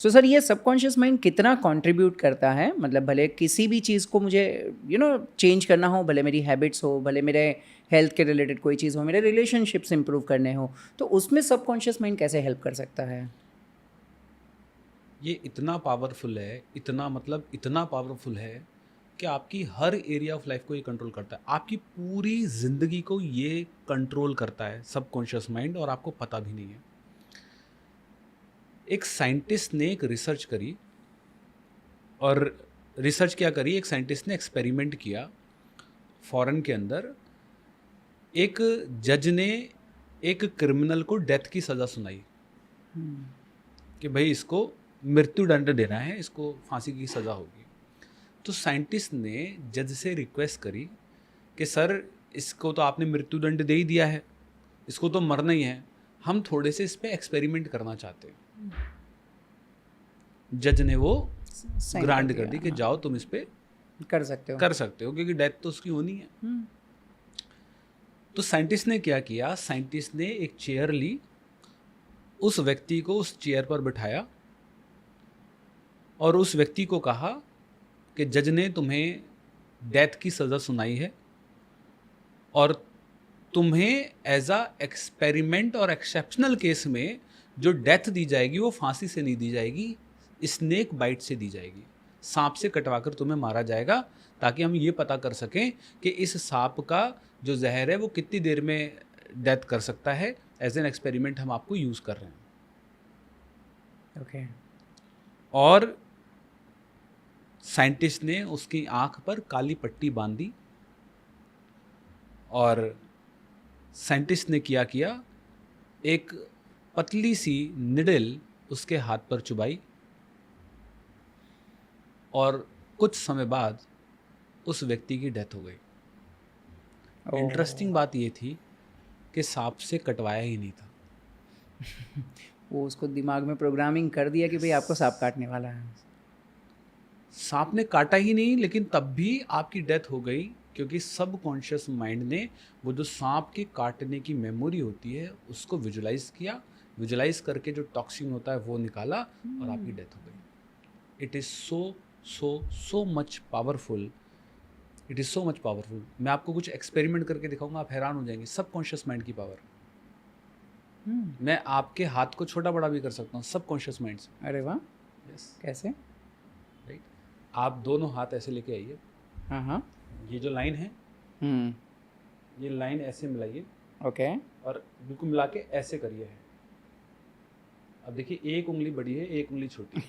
So sir ये subconscious mind कितना contribute करता है, मतलब भले किसी भी चीज़ को मुझे चेंज करना हो, भले मेरी हैबिट्स हो, भले मेरे हेल्थ के रिलेटेड कोई चीज़ हो, मेरे रिलेशनशिप्स इंप्रूव करने हो, तो उसमें सबकॉन्शियस माइंड कैसे हेल्प कर सकता है? ये इतना पावरफुल है, इतना पावरफुल है कि आपकी हर एरिया ऑफ लाइफ को ये कंट्रोल करता है। आपकी पूरी ज़िंदगी को ये कंट्रोल करता है सबकॉन्शियस माइंड, और आपको पता भी नहीं है। एक साइंटिस्ट ने एक रिसर्च करी, और रिसर्च क्या करी, एक साइंटिस्ट ने एक्सपेरिमेंट किया फॉरेन के अंदर। एक जज ने एक क्रिमिनल को डेथ की सज़ा सुनाई कि भाई इसको मृत्यु दंड देना है, इसको फांसी की सज़ा होगी। तो साइंटिस्ट ने जज से रिक्वेस्ट करी कि सर, इसको तो आपने मृत्यु दंड दे ही दिया है, इसको तो मरना ही है, हम थोड़े से इस पे एक्सपेरिमेंट करना चाहते हैं। जज ने वो ग्रांट कर दी कि जाओ तुम इस पे कर सकते हो क्योंकि डेथ तो उसकी होनी है। तो साइंटिस्ट ने क्या किया, साइंटिस्ट ने एक चेयर ली, उस व्यक्ति को उस चेयर पर बिठाया और उस व्यक्ति को कहा कि जज ने तुम्हें डेथ की सज़ा सुनाई है और तुम्हें एज अ एक्सपेरिमेंट और एक्सेप्शनल केस में जो डेथ दी जाएगी वो फांसी से नहीं दी जाएगी, स्नेक बाइट से दी जाएगी। सांप से कटवाकर तुम्हें मारा जाएगा ताकि हम ये पता कर सकें कि इस सांप का जो जहर है वो कितनी देर में डेथ कर सकता है। एज एन एक्सपेरिमेंट हम आपको यूज़ कर रहे हैं। ओके। और साइंटिस्ट ने उसकी आंख पर काली पट्टी बांधी और साइंटिस्ट ने किया एक पतली सी निडल उसके हाथ पर चुभाई, और कुछ समय बाद उस व्यक्ति की डेथ हो गई। इंटरेस्टिंग बात ये थी कि सांप से कटवाया ही नहीं था। वो उसको दिमाग में प्रोग्रामिंग कर दिया कि भाई आपको सांप काटने वाला है। सांप ने काटा ही नहीं, लेकिन तब भी आपकी डेथ हो गई क्योंकि सब कॉन्शियस माइंड ने वो जो सांप के काटने की मेमोरी होती है उसको विजुलाइज किया, विजुलाइज करके जो टॉक्सिन होता है वो निकाला और आपकी डेथ हो गई। It is so much powerful, it is so much powerful. मैं आपको कुछ एक्सपेरिमेंट करके दिखाऊंगा, आप हैरान हो जाएंगे सब कॉन्शियस माइंड की पावर। मैं आपके हाथ को छोटा बड़ा भी कर सकता हूँ सब कॉन्शियस माइंड से। अरे वाह। यस, कैसे? राइट। आप दोनों हाथ ऐसे लेके आइए। हाँ हाँ। ये जो लाइन है, ये लाइन ऐसे मिलाइए। ओके। और बिल्कुल मिला के ऐसे करिए है। अब देखिए, एक उंगली बड़ी है, एक उंगली छोटी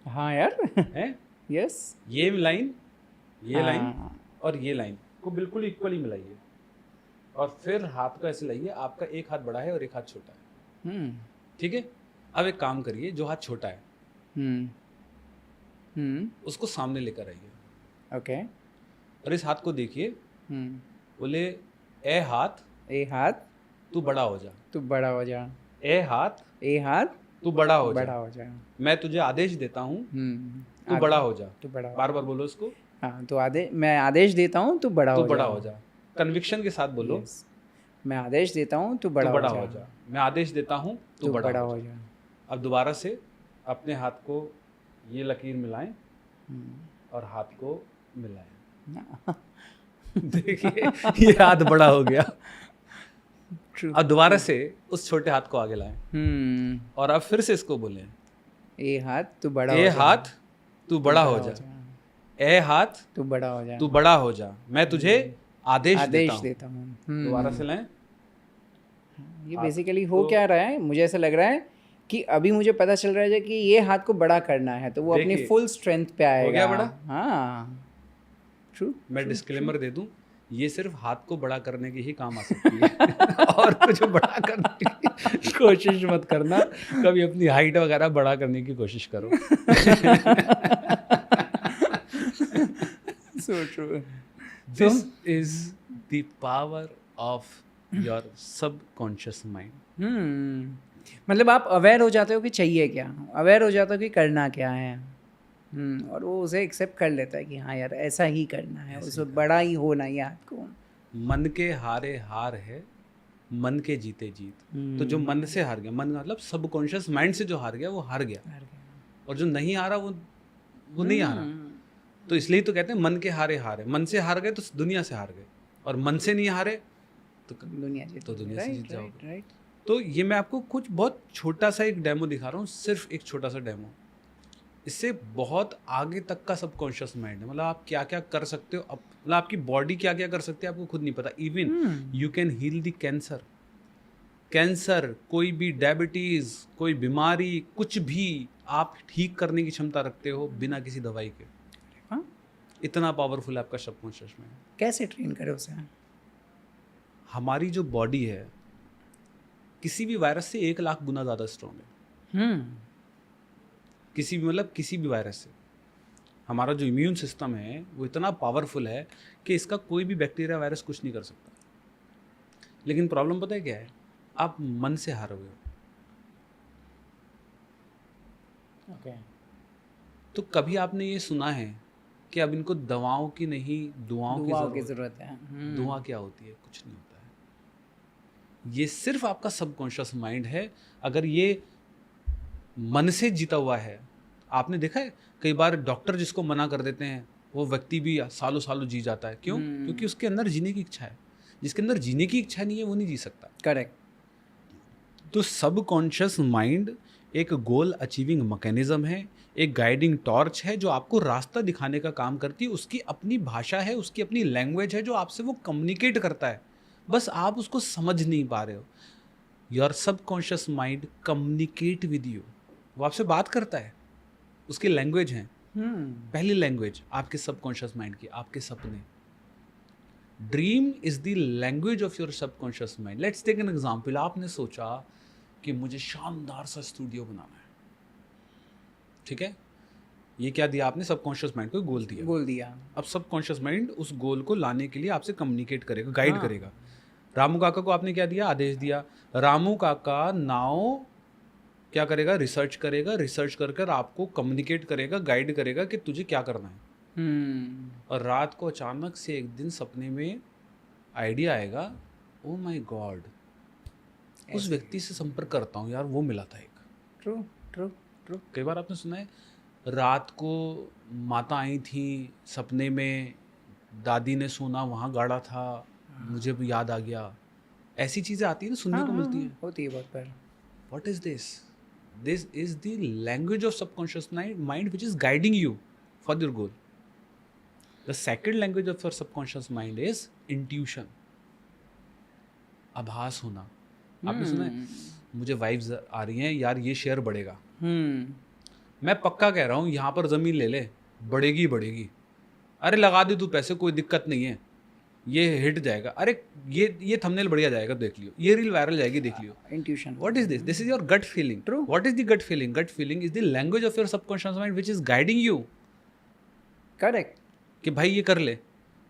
हाँ यार। है। यस। ये लाइन, ये लाइन हाँ। और ये लाइन को बिल्कुल इक्वली मिलाइए और फिर हाथ को ऐसे लाइए। आपका एक हाथ बड़ा है और एक हाथ छोटा है, ठीक है। अब एक काम करिए, जो हाथ छोटा है उसको सामने लेकर आइए। ओके। और इस हाथ को देखिए, बोले ए हाथ तू बड़ा हो जा, तू बड़ा हो जा। ए हाथ तू बड़ा हो जा, मैं तुझे आदेश देता हूँ तू बड़ा हो जा। तू बड़ा बार बार बोलो इसको। हाँ, तो मैं आदेश देता हूँ तू बड़ा हो जा। कन्विक्शन के साथ बोलो। मैं आदेश देता हूँ तू बड़ा हो जा। मैं आदेश देता हूँ तू बड़ा हो जा। अब दोबारा से अपने हाथ को ये लकीर मिलाएं और हाथ को मिलाएं। देखिए, ये हाथ बड़ा हो गया। अब दोबारा से उस छोटे हाथ को आगे लाएं और अब फिर से इसको बोलें, ए हाथ तू बड़ा हो जा, ए हाथ तू बड़ा हो जा, मैं तुझे आदेश देता हूँ। दोबारा से लाएं। ये बेसिकली हो क्या रहा है, मुझे ऐसा लग रहा है कि अभी मुझे पता चल रहा है कि ये हाथ को बड़ा करना है तो वो अपनी फुल स्ट्रेंथ पे आएगा। हो गया बड़ा। हाँ, ट्रू। मैं डिस्क्लेमर दे दूं, ये सिर्फ हाथ को बड़ा करने के ही काम आ सकती है और कुछ बड़ा करने की कोशिश मत करना। कभी अपनी हाइट वगैरह बड़ा करने की कोशिश करो। So true. This is the power of your subconscious mind. मतलब आप अवेयर हो जाते हो कि चाहिए क्या, अवेयर हो जाते हो कि करना क्या है, और वो उसे एक्सेप्ट कर लेता है कि हाँ यार ऐसा ही करना है, उसे बड़ा ही होना ही हाथ को। मन के हारे हार है, मन के जीते जीत। तो जो मन से हार गया, मन मतलब सबकॉन्शियस माइंड से जो हार गया वो हार गया, और जो नहीं हारा वो नहीं हारा। तो इसलिए तो कहते हैं मन के हारे हारे, मन से हार गए तो दुनिया से हार गए, और मन से नहीं हारे तो दुनिया से जीत जाओगे। तो ये मैं आपको कुछ बहुत छोटा सा एक डेमो दिखा रहा हूँ, सिर्फ एक छोटा सा डेमो। इससे बहुत आगे तक का सबकॉन्शियस माइंड है, मतलब आप क्या क्या कर सकते हो, मतलब आपकी बॉडी क्या क्या कर सकती है आपको खुद नहीं पता। Even you can heal the cancer, कोई भी डायबिटीज, कोई बीमारी, कुछ भी आप ठीक करने की क्षमता रखते हो बिना किसी दवाई के। हाँ? इतना पावरफुल है आपका सबकॉन्शियस माइंड। कैसे ट्रेन करें उसे? हमारी जो बॉडी है किसी भी वायरस से 1,00,000 गुना ज़्यादा स्ट्रॉन्ग है। किसी भी वायरस से हमारा जो इम्यून सिस्टम है वो इतना पावरफुल है कि इसका कोई भी बैक्टीरिया, वायरस कुछ नहीं कर सकता। लेकिन प्रॉब्लम पता है क्या है? आप मन से हारे हुए हो। तो कभी आपने ये सुना है कि अब इनको दवाओं की नहीं, दुआओं की जरूरत है। दुआ क्या होती है? कुछ नहीं होता है। ये सिर्फ आपका सबकॉन्शियस माइंड है। अगर ये मन से जीता हुआ है, आपने देखा है कई बार डॉक्टर जिसको मना कर देते हैं वो व्यक्ति भी सालों सालों जी जाता है। क्यों? क्योंकि उसके अंदर जीने की इच्छा है। जिसके अंदर जीने की इच्छा नहीं है वो नहीं जी सकता। करेक्ट। तो सबकॉन्शियस माइंड एक गोल अचीविंग मैकेनिज्म है, एक गाइडिंग टॉर्च है जो आपको रास्ता दिखाने का काम करती है। उसकी अपनी भाषा है, उसकी अपनी लैंग्वेज है जो आपसे वो कम्युनिकेट करता है, बस आप उसको समझ नहीं पा रहे हो। Your subconscious mind communicate with you, वो आपसे बात करता है, उसकी लैंग्वेज है। पहली लैंग्वेज आपके सबकॉन्शियस माइंड की, आपके सपने। Dream is the language of your subconscious mind. Let's take an example. आपने सोचा कि मुझे शानदार सा स्टूडियो बनाना है, ठीक है? ये क्या दिया आपने? सबकॉन्शियस माइंड को गोल दिया। अब सबकॉन्शियस माइंड उस गोल को लाने के लिए आपसे कम्युनिकेट करेगा, गाइड करेगा। रामू काका को आपने क्या दिया? आदेश दिया। रामू काका नाउ क्या करेगा? रिसर्च करेगा। रिसर्च कर कर आपको कम्युनिकेट करेगा, गाइड करेगा कि तुझे क्या करना है। और रात को अचानक से एक दिन सपने में आइडिया आएगा, ओ माय गॉड, उस व्यक्ति से संपर्क करता हूँ यार, वो मिला था एक। ट्रू। कई बार आपने सुना है रात को माता आई थी सपने में, दादी ने सोना वहाँ गाड़ा था, मुझे भी याद आ गया। ऐसी चीज़ें आती है ना, सुनने को मिलती है। होती है बहुत बार। What is this? This is the language of subconscious mind which is guiding you for your goal. The second language of your subconscious mind is intuition. आभास होना। आपने सुना है मुझे वाइब्स आ रही हैं यार, ये शेयर बढ़ेगा। मैं पक्का कह रहा हूँ यहाँ पर ज़मीन ले ले, बढ़ेगी। अरे लगा दे तू पैसे, कोई दिक्कत नहीं है, ये हिट जाएगा। अरे ये थंबनेल बढ़िया जाएगा, देख लियो, ये रील वायरल जाएगी, देख लियो। Intuition. What is this? This is your gut feeling. True. What is the gut feeling? Gut feeling is the language of your subconscious mind which is guiding you. Correct. कि भाई ये कर ले।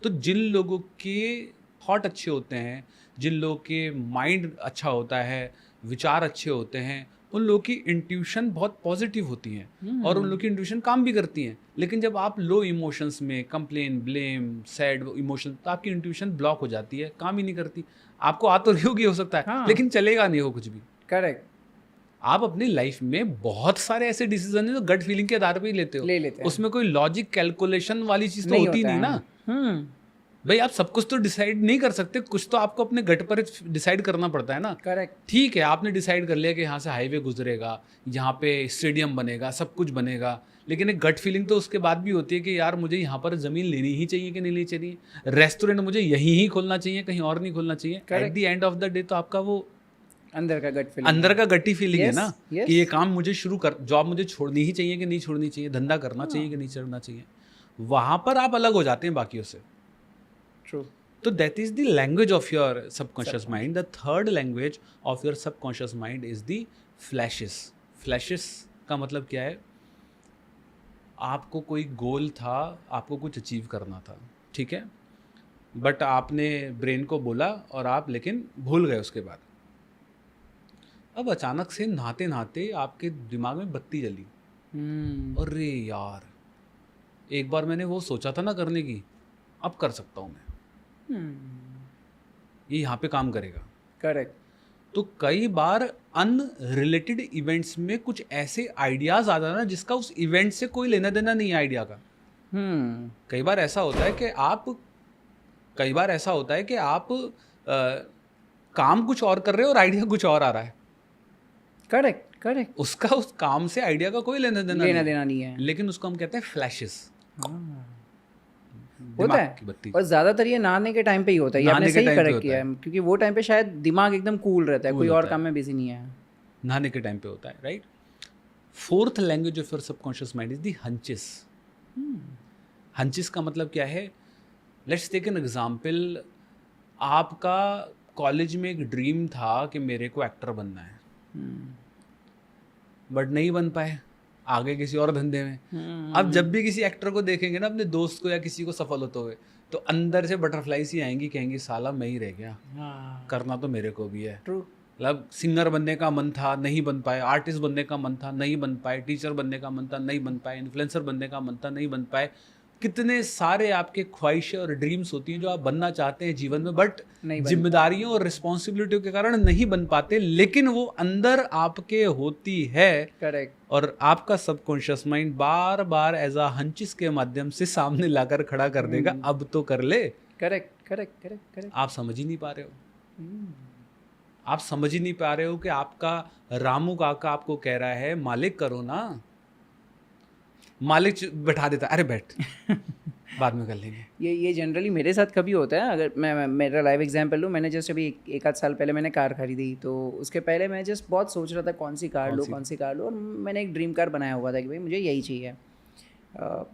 तो जिन लोगों के थॉट अच्छे होते हैं, जिन लोगों के माइंड अच्छा होता है, विचार अच्छे होते हैं, उन लोगों की इंट्यूशन बहुत पॉजिटिव होती है और उन लोगों की इंट्यूशन काम भी करती है। लेकिन जब आप लो इमोशंस में, कंप्लेन, ब्लेम, सैड इमोशन, तो आपकी इंट्यूशन ब्लॉक हो जाती है, काम ही नहीं करती। आपको आ तो रही होगी हो सकता है, लेकिन चलेगा नहीं हो कुछ भी। करेक्ट। आप अपनी लाइफ में बहुत सारे ऐसे डिसीजन है जो गट फीलिंग के आधार पर ही लेते हो। लेते हैं। उसमें कोई लॉजिक कैलकुलेशन वाली चीज तो होती नहीं ना। भाई आप सब कुछ तो डिसाइड नहीं कर सकते, कुछ तो आपको अपने गट पर डिसाइड करना पड़ता है ना। करेक्ट। ठीक है, आपने डिसाइड कर लिया कि यहाँ से हाईवे गुजरेगा, यहाँ पे स्टेडियम बनेगा, सब कुछ बनेगा, लेकिन एक गट फीलिंग तो उसके बाद भी होती है कि यार मुझे यहाँ पर ज़मीन लेनी ही चाहिए कि नहीं लेनी चाहिए, रेस्टोरेंट मुझे यहीं ही खोलना चाहिए, कहीं और नहीं खोलना चाहिए। At the end of the day तो आपका वो अंदर का गटी फीलिंग है ना, कि ये काम मुझे जॉब मुझे छोड़नी ही चाहिए कि नहीं छोड़नी चाहिए, धंधा करना चाहिए कि नहीं करना चाहिए। वहाँ पर आप अलग हो जाते हैं बाकियों से। तो that is the language of your subconscious mind. The third language of your subconscious mind is the flashes. Flashes का मतलब क्या है? आपको कोई गोल था, आपको कुछ अचीव करना था, ठीक है, बट आपने ब्रेन को बोला और आप लेकिन भूल गए उसके बाद। अब अचानक से नहाते नहाते आपके दिमाग में बत्ती जली, अरे यार एक बार मैंने वो सोचा था ना करने की, अब कर सकता हूँ मैं, ये यहाँ पे काम करेगा। करेक्ट. तो कई बार अनरिलेटेड इवेंट्स में कुछ ऐसे आइडियाज आ जाना जिसका उस इवेंट से कोई लेना देना नहीं है आइडिया का. कई बार ऐसा होता है कि आप काम कुछ और कर रहे हो और आइडिया कुछ और आ रहा है. Correct, correct. उसका उस काम से आइडिया का कोई लेना देना नहीं है. लेकिन उसको हम कहते हैं फ्लैशेस. होता है. और ज्यादातर ये नहाने के टाइम पे ही होता है. ये आपने सही करेक्ट किया है, क्योंकि वो टाइम पे शायद दिमाग एकदम कूल रहता है, कोई और काम में बिजी नहीं है. नहाने के टाइम पे होता है, right. Fourth language of your subconscious mind is the hunches. Hunches का मतलब क्या है? Let's take an example. आपका कॉलेज में एक ड्रीम था कि मेरे को एक्टर बनना है, बट नहीं बन पाए, आगे किसी और धंधे में. अब जब भी किसी एक्टर को देखेंगे ना, अपने दोस्त को या किसी को सफल होते हुए, तो अंदर से बटरफ्लाई सी आएंगी, कहेंगी साला मैं ही रह गया. करना तो मेरे को भी है. मतलब सिंगर बनने का मन था, नहीं बन पाए. आर्टिस्ट बनने का मन था, नहीं बन पाए. टीचर बनने का मन था, नहीं बन पाए. इन्फ्लुएंसर बनने का मन था, नहीं बन पाए. कितने सारे आपके ख्वाहिशें और ड्रीम्स होती हैं जो आप बनना चाहते हैं जीवन में, बट जिम्मेदारियों और रिस्पॉन्सिबिलिटियों के कारण नहीं बन पाते. लेकिन वो अंदर आपके होती है. करेक्ट. और आपका सबकॉन्शियस माइंड बार बार एज अ हंचिस के माध्यम से सामने लाकर खड़ा कर देगा, अब तो कर ले. Correct, correct, correct, correct. आप समझ ही नहीं पा रहे हो. आप समझ ही नहीं पा रहे हो कि आपका रामू काका आपको कह रहा है मालिक करो ना. मालिक बैठा देता, अरे बैठ बाद में कर लेंगे. ये जनरली मेरे साथ कभी होता है. अगर मैं मेरा लाइव एग्जांपल लूँ, मैंने जस्ट अभी एक आध साल पहले मैंने कार खरीदी. तो उसके पहले मैं जस्ट बहुत सोच रहा था कौन सी कार लूँ. और मैंने एक ड्रीम कार बनाया हुआ था कि भाई मुझे यही चाहिए.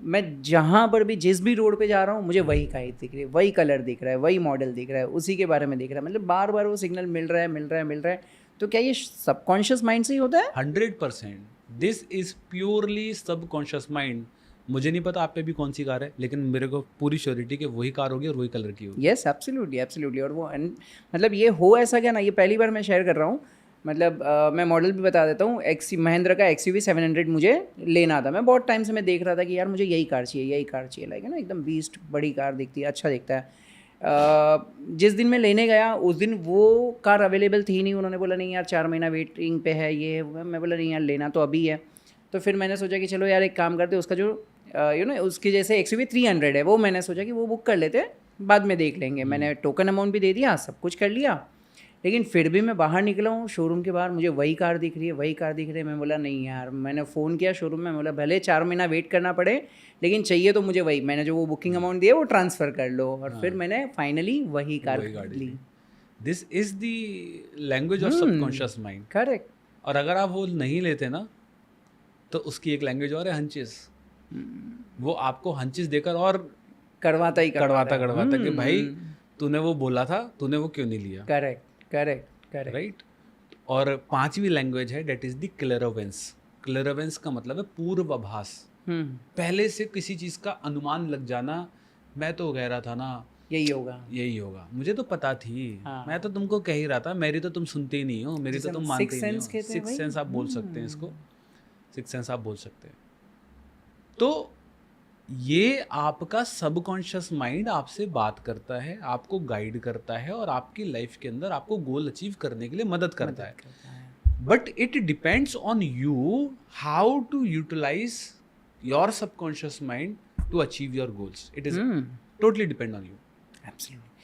मैं जहाँ पर भी जिस भी रोड पे जा रहा हूँ, मुझे वही कार दिख रही है, वही कलर दिख रहा है, वही मॉडल दिख रहा है, उसी के बारे में दिख रहा है. मतलब बार बार वो सिग्नल मिल रहा है. तो क्या ये सबकॉन्शियस माइंड से ही होता है? 100%. This is purely subconscious mind. मुझे नहीं पता आप पे भी कौन सी कार है, लेकिन मेरे को पूरी श्योरिटी कि वही कार होगी और वही कलर की होगी. Yes, absolutely, absolutely. और वो मतलब ये हो ऐसा क्या ना, ये पहली बार मैं शेयर कर रहा हूँ. मतलब मैं मॉडल भी बता देता हूँ. महिंद्रा का XUV 700 मुझे लेना था. मैं बहुत टाइम से मैं देख रहा था कि यार मुझे यही कार चाहिए. लाइक है ना, एकदम बीस्ट बड़ी कार दिखती है, अच्छा दिखता है. जिस दिन मैं लेने गया उस दिन वो कार अवेलेबल थी नहीं. उन्होंने बोला नहीं यार 4 महीना वेटिंग पे है ये. मैं बोला नहीं यार लेना तो अभी है. तो फिर मैंने सोचा कि चलो यार एक काम करते, उसका जो उसकी जैसे XUV 300 है, वो मैंने सोचा कि वो बुक कर लेते, बाद में देख लेंगे. मैंने टोकन अमाउंट भी दे दिया, सब कुछ कर लिया. लेकिन फिर भी मैं बाहर निकला हूँ शोरूम के बाहर, मुझे वही कार दिख रही है. मैं बोला नहीं यार. मैंने फ़ोन किया शोरूम में, बोला भले 4 महीना वेट करना पड़े, लेकिन चाहिए तो मुझे वही. मैंने जो वो बुकिंग अमाउंट दिया वो ट्रांसफ़र कर लो. और फिर मैंने फाइनली वही कार ली. This is the language of subconscious mind. Correct. और अगर आप वो नहीं लेते ना, तो उसकी एक लैंग्वेज और है हंचिस. वो आपको हंचिस देकर और कड़वाता कि भाई तूने वो बोला था, तूने वो क्यों नहीं लिया. करेक्ट. राइट. और 5वीं लैंग्वेज है, डेट इज द क्लेरवेंस. क्लेरवेंस का मतलब है पूर्वाभास. पहले से किसी चीज का अनुमान लग जाना. मैं तो कह रहा था ना यही होगा, मुझे तो पता थी. मैं तो तुमको कह ही रहा था, मेरी तो तुम सुनते ही नहीं हो, मेरी तो तुम मानते ही नहीं हो. सिक्स सेंस आप बोल सकते हैं इसको. सिक्स सेंस आप बोल सकते हैं. तो ये आपका सबकॉन्शियस माइंड आपसे बात करता है, आपको गाइड करता है और आपकी लाइफ के अंदर आपको गोल अचीव करने के लिए मदद करता है. But it depends on you how to utilise your subconscious mind to achieve your goals. It is totally depend on you. Absolutely.